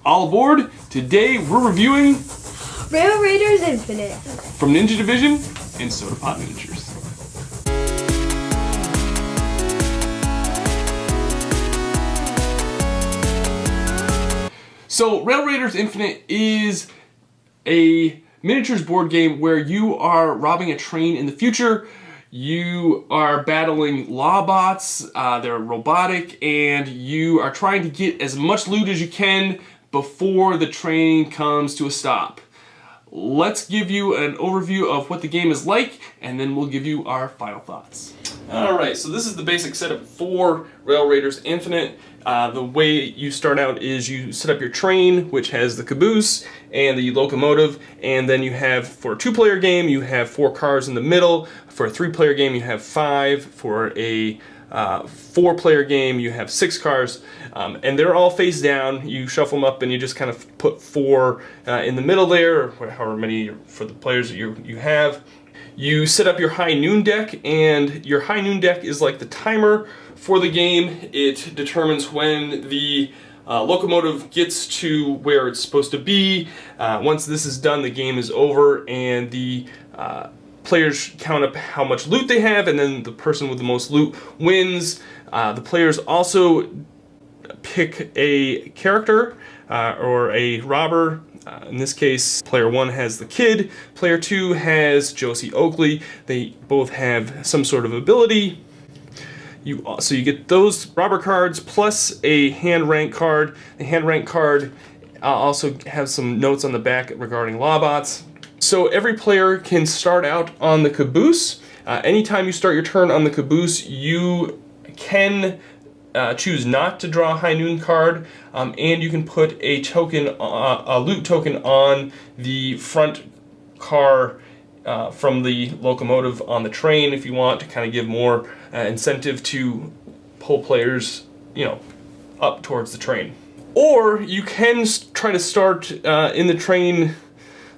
All aboard! Today we're reviewing Rail Raiders Infinite from Ninja Division and Soda Pop Miniatures. So Rail Raiders Infinite is a miniatures board game where you are robbing a train in the future. You are battling Lawbots, they're robotic, and you are trying to get as much loot as you can before the train comes to a stop. Let's give you an overview of what the game is like, and then we'll give you our final thoughts. Alright, so this is the basic setup for Rail Raiders Infinite. The way you start out is you set up your train, which has the caboose and the locomotive, and then you have, for a 2-player game, you have 4 cars in the middle. For a 3-player game, you have 5. For a 4-player game, you have 6 cars, and they're all face down. You shuffle them up and you just kind of put 4 in the middle there, or however many for the players that you have. You set up your high noon deck, and your high noon deck is like the timer for the game. It determines when the locomotive gets to where it's supposed to be. Once this is done, the game is over, and the players count up how much loot they have, and then the person with the most loot wins. The players also pick a character or a robber. In this case, player 1 has the kid, player 2 has Josie Oakley. They both have some sort of ability. So you get those robber cards plus a hand rank card. The hand rank card also has some notes on the back regarding Lawbots. So every player can start out on the caboose. Anytime you start your turn on the caboose, you can choose not to draw a high noon card, and you can put a token, a loot token, on the front car from the locomotive on the train if you want to kind of give more incentive to pull players, up towards the train. Or you can try to start in the train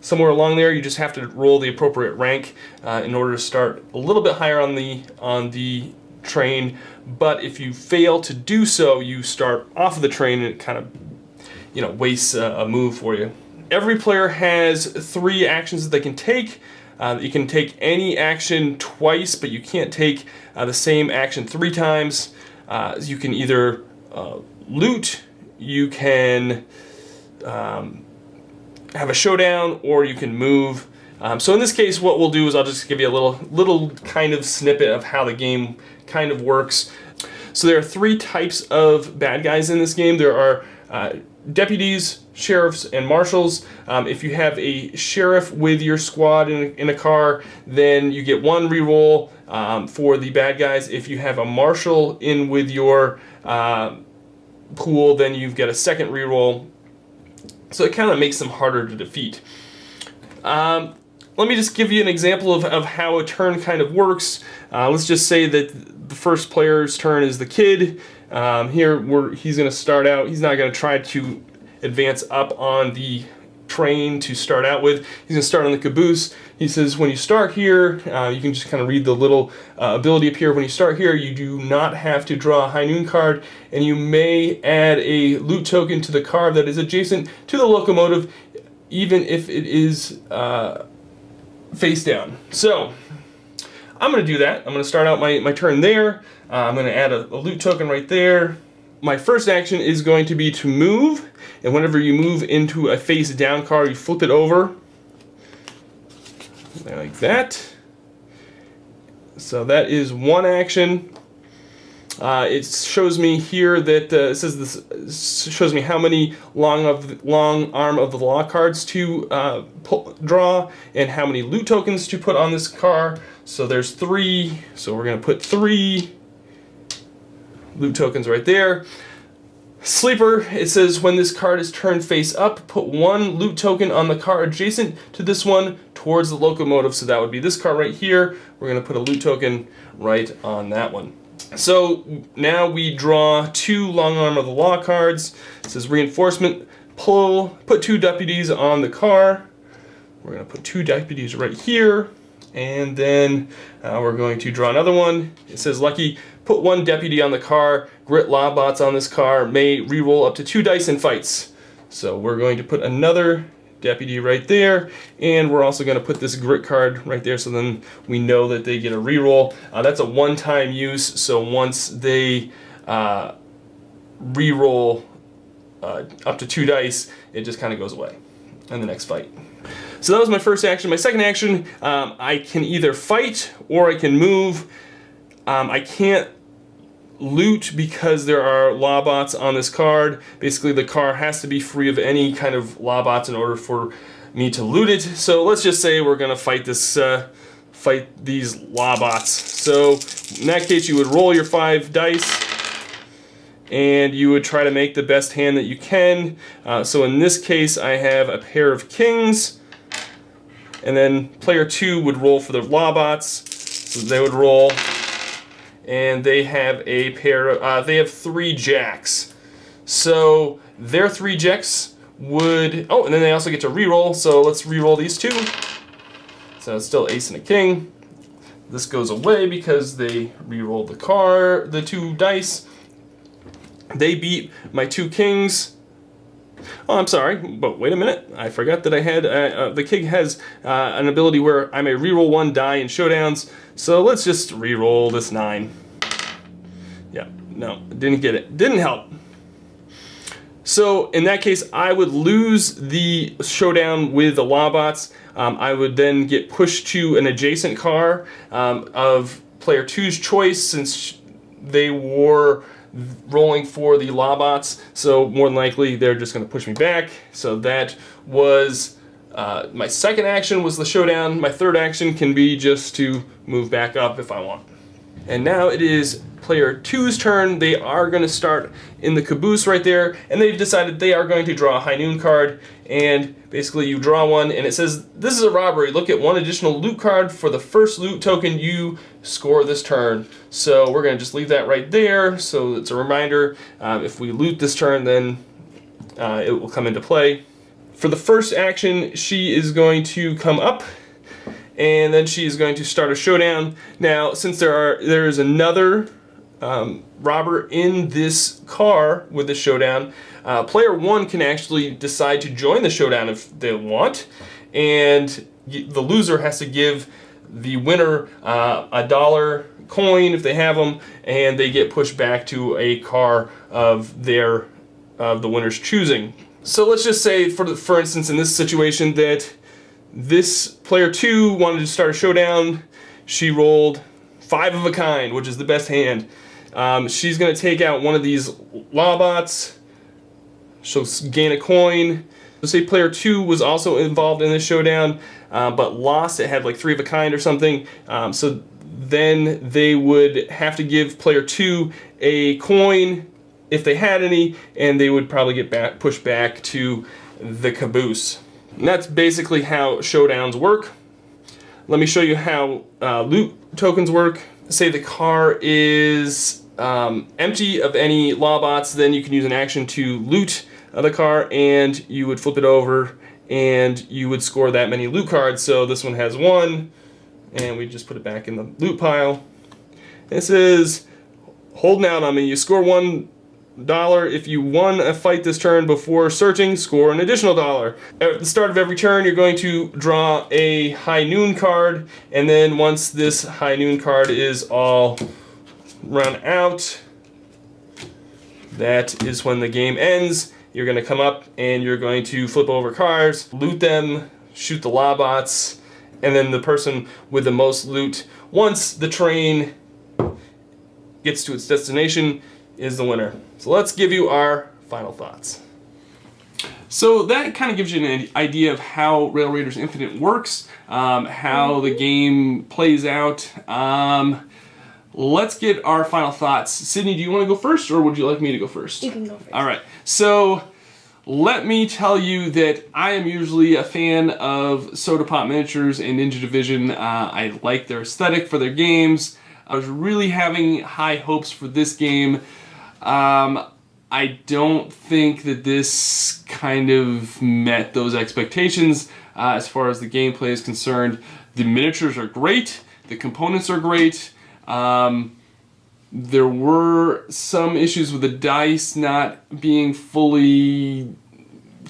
somewhere along there. You just have to roll the appropriate rank in order to start a little bit higher on the train, but if you fail to do so, you start off of the train, and it kind of wastes a move for you. Every player has 3 actions that they can take. You can take any action twice, but you can't take the same action 3 times. You can either loot, you can have a showdown, or you can move. So in this case, what we'll do is I'll just give you a little kind of snippet of how the game kind of works. So there are 3 types of bad guys in this game. There are deputies, sheriffs, and marshals. If you have a sheriff with your squad in a car, then you get 1 reroll for the bad guys. If you have a marshal in with your pool, then you've got a 2nd reroll. So it kind of makes them harder to defeat. Let me just give you an example of how a turn kind of works. Let's just say that the first player's turn is the kid. He's going to start out. He's not going to try to advance up on the train to start out with. He's going to start on the caboose. He says when you start here, you can just kind of read the little ability up here. When you start here, you do not have to draw a high noon card, and you may add a loot token to the car that is adjacent to the locomotive, even if it is face down. So I'm going to do that. I'm going to start out my turn there. I'm going to add a loot token right there. My first action is going to be to move, and whenever you move into a face down car, you flip it over like that. So that is 1 action. It shows me here that it says this shows me how many long arm of the law cards to draw, and how many loot tokens to put on this car. So there's 3. So we're going to put 3 loot tokens right there. Sleeper, it says when this card is turned face up, put 1 loot token on the car adjacent to this one towards the locomotive. So that would be this car right here. We're going to put a loot token right on that one. So now we draw 2 long arm of the law cards. It says reinforcement, put 2 deputies on the car. We're going to put 2 deputies right here. And then we're going to draw another one. It says lucky, put 1 deputy on the car. Grit Lawbots on this car may reroll up to 2 dice in fights. So we're going to put another deputy right there, and we're also going to put this grit card right there, so then we know that they get a reroll. That's a one-time use, so once they reroll up to 2 dice, it just kind of goes away in the next fight. So that was my first action. My second action, I can either fight or I can move. I can't loot because there are Lawbots on this card. Basically, the car has to be free of any kind of Lawbots in order for me to loot it. So let's just say we're gonna fight this, fight these Lawbots. So in that case, you would roll your 5 dice, and you would try to make the best hand that you can. So in this case, I have a pair of kings, and then player 2 would roll for the Lawbots. So they would roll. And they have a pair of, they have 3 jacks. So their 3 jacks would, oh, and then they also get to reroll, so let's reroll these 2. So it's still ace and a king. This goes away because they rerolled the 2 dice. They beat my 2 kings. Oh, I'm sorry, but wait a minute. I forgot that I had, the king has an ability where I may reroll 1 die in showdowns. So let's just reroll this 9. Yeah, no, didn't get it. Didn't help. So in that case, I would lose the showdown with the Lawbots. I would then get pushed to an adjacent car of player 2's choice, since they were rolling for the Lawbots. So more than likely, they're just going to push me back. So that was my second action, was the showdown. My third action can be just to move back up if I want. And now it is player 2's turn. They are going to start in the caboose right there, and they've decided they are going to draw a High Noon card. And basically you draw one, and it says, this is a robbery. Look at 1 additional loot card for the first loot token you score this turn. So we're going to just leave that right there, so it's a reminder. If we loot this turn, then it will come into play. For the first action, she is going to come up, and then she is going to start a showdown. Now, since there is another robber in this car with the showdown, player 1 can actually decide to join the showdown if they want, and the loser has to give the winner a $1 coin if they have them, and they get pushed back to a car of the winner's choosing. So let's just say, for instance, in this situation, that this player 2 wanted to start a showdown. She rolled 5 of a kind, which is the best hand. She's going to take out one of these Lawbots. She'll gain a coin. Let's say player 2 was also involved in this showdown, but lost. It had like 3 of a kind or something. So then they would have to give player 2 a coin if they had any, and they would probably get pushed back to the caboose. And that's basically how showdowns work. Let me show you how loot tokens work. Say the car is empty of any Lawbots, then you can use an action to loot the car, and you would flip it over, and you would score that many loot cards. So this one has 1, and we just put it back in the loot pile. This is holding out on me. You score $1. If you won a fight this turn before searching, score an additional $1. At the start of every turn, you're going to draw a High Noon card, and then once this High Noon card is all run out, that is when the game ends. You're going to come up and you're going to flip over cars, loot them, shoot the Lawbots, and then the person with the most loot, once the train gets to its destination, is the winner. So let's give you our final thoughts. So that kind of gives you an idea of how Rail Raiders Infinite works, how the game plays out. Let's get our final thoughts. Sydney, do you want to go first, or would you like me to go first? You can go first. All right. So let me tell you that I am usually a fan of Soda Pop Miniatures and Ninja Division. I like their aesthetic for their games. I was really having high hopes for this game. I don't think that this kind of met those expectations as far as the gameplay is concerned. The miniatures are great. The components are great. There were some issues with the dice not being fully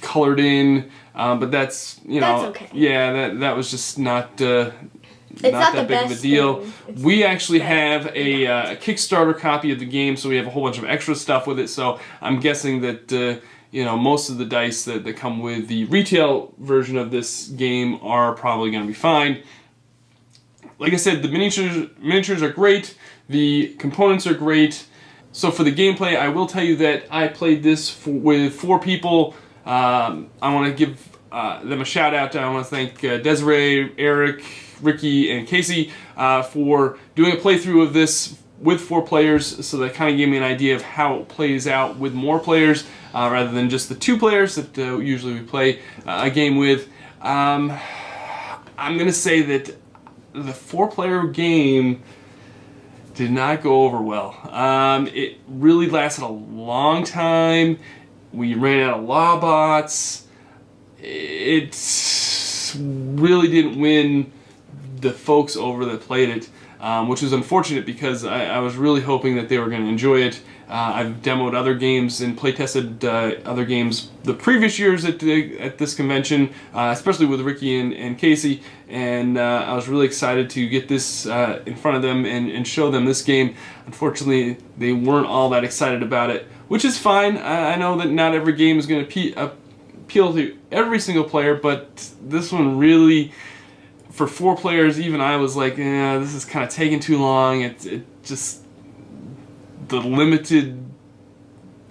colored in, but that's That's okay. yeah, that was just not not that the big of a best deal. thing. It's We actually better. have a Kickstarter copy of the game, so we have a whole bunch of extra stuff with it. So I'm guessing that most of the dice that come with the retail version of this game are probably going to be fine. Like I said, the miniatures are great. The components are great. So for the gameplay, I will tell you that I played this with 4 people. I want to give them a shout out. I want to thank Desiree, Eric, Ricky, and Casey for doing a playthrough of this with 4 players. So that kind of gave me an idea of how it plays out with more players rather than just the 2 players that usually we play a game with. I'm going to say that the 4-player game did not go over well. It really lasted a long time. We ran out of law bots. It really didn't win the folks over that played it, which is unfortunate because I was really hoping that they were going to enjoy it. I've demoed other games and playtested other games the previous years at this convention, especially with Ricky and Casey, and I was really excited to get this in front of them and show them this game. Unfortunately, they weren't all that excited about it, which is fine. I know that not every game is going to appeal to every single player, but this one really, for 4 players, even I was like, this is kind of taking too long. It just, the limited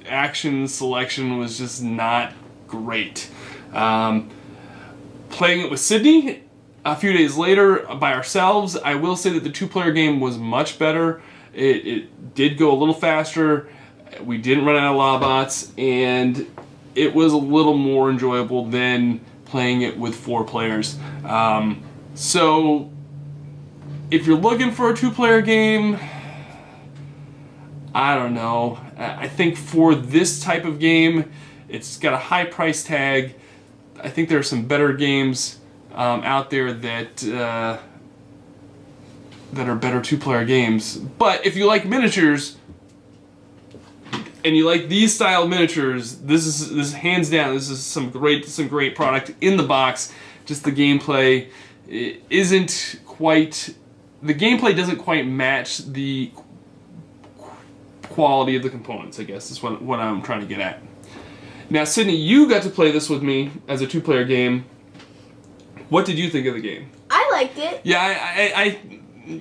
action selection was just not great. Playing it with Sydney a few days later by ourselves, I will say that the 2-player game was much better. It did go a little faster. We didn't run out of law bots, and it was a little more enjoyable than playing it with 4 players. So if you're looking for a 2-player game, I don't know. I think for this type of game, it's got a high price tag. I think there are some better games out there that are better 2-player games. But if you like miniatures and you like these style miniatures, this is hands down. This is some great product in the box. Just the gameplay isn't quite. The gameplay doesn't quite match the quality of the components, I guess is what I'm trying to get at. Now, Sydney, you got to play this with me as a 2-player game. What did you think of the game? I liked it.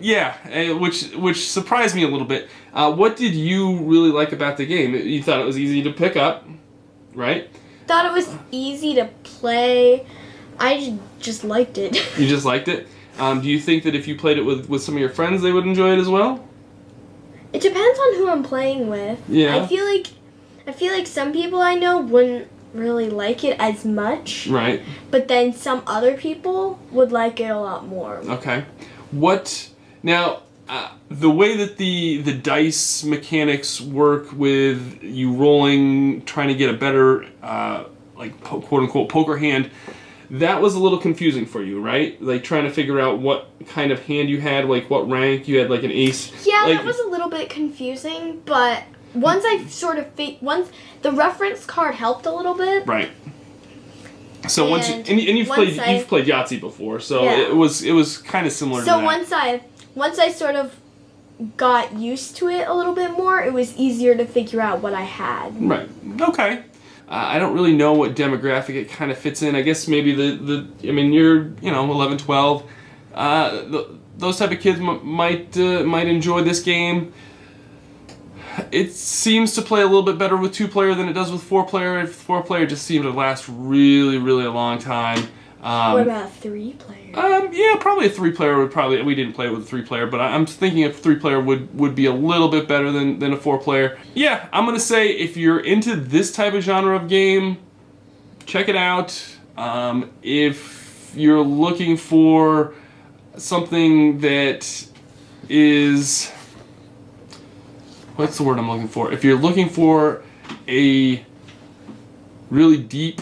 Yeah, which surprised me a little bit. What did you really like about the game? You thought it was easy to pick up, right? Thought it was easy to play. I just liked it. You just liked it? Do you think that if you played it with some of your friends, they would enjoy it as well? It depends on who I'm playing with. Yeah. I feel like some people I know wouldn't really like it as much. Right. But then some other people would like it a lot more. Okay. Now, the way that the dice mechanics work with you rolling, trying to get a better, quote-unquote poker hand, that was a little confusing for you, right? Like, trying to figure out what kind of hand you had, like what rank you had, like an ace. Yeah, that was a little bit confusing, but once I sort of once the reference card helped a little bit. Right. So you've played Yahtzee before, so yeah. it was kind of similar to that. So once I sort of got used to it a little bit more, it was easier to figure out what I had. Right. Okay. I don't really know what demographic it kind of fits in. I guess maybe you're 11, 12. Those type of kids might enjoy this game. It seems to play a little bit better with 2-player than it does with 4-player. 4-player just seemed to last really, really a long time. What about 3-player? Yeah, probably a 3-player would probably. We didn't play it with a 3-player, but I'm thinking a 3-player would be a little bit better than a 4-player. Yeah, I'm gonna say if you're into this type of genre of game, check it out. If you're looking for something that is, what's the word I'm looking for? If you're looking for a really deep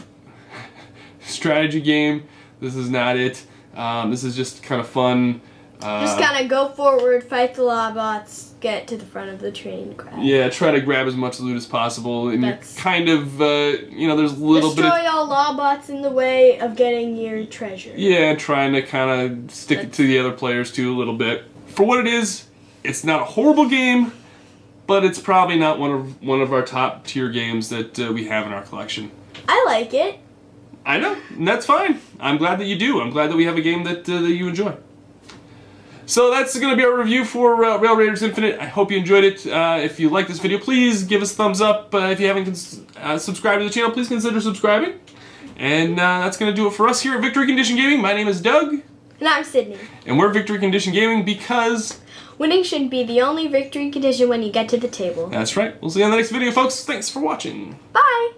strategy game, this is not it. This is just kind of fun, Just kind of go forward, fight the Lawbots, get to the front of the train, grab. Yeah, try to grab as much loot as possible, and That's- you're kind of, there's a little bit of... Destroy all Lawbots in the way of getting your treasure. Yeah, trying to kind of stick it to the other players too a little bit. For what it is, it's not a horrible game, but it's probably not one of our top tier games that we have in our collection. I like it. I know, and that's fine. I'm glad that you do. I'm glad that we have a game that you enjoy. So that's going to be our review for Rail Raiders Infinite. I hope you enjoyed it. If you like this video, please give us a thumbs up. If you haven't subscribed to the channel, please consider subscribing. And that's going to do it for us here at Victory Condition Gaming. My name is Doug. And I'm Sydney. And we're Victory Condition Gaming because... winning should be the only victory condition when you get to the table. That's right. We'll see you on the next video, folks. Thanks for watching. Bye!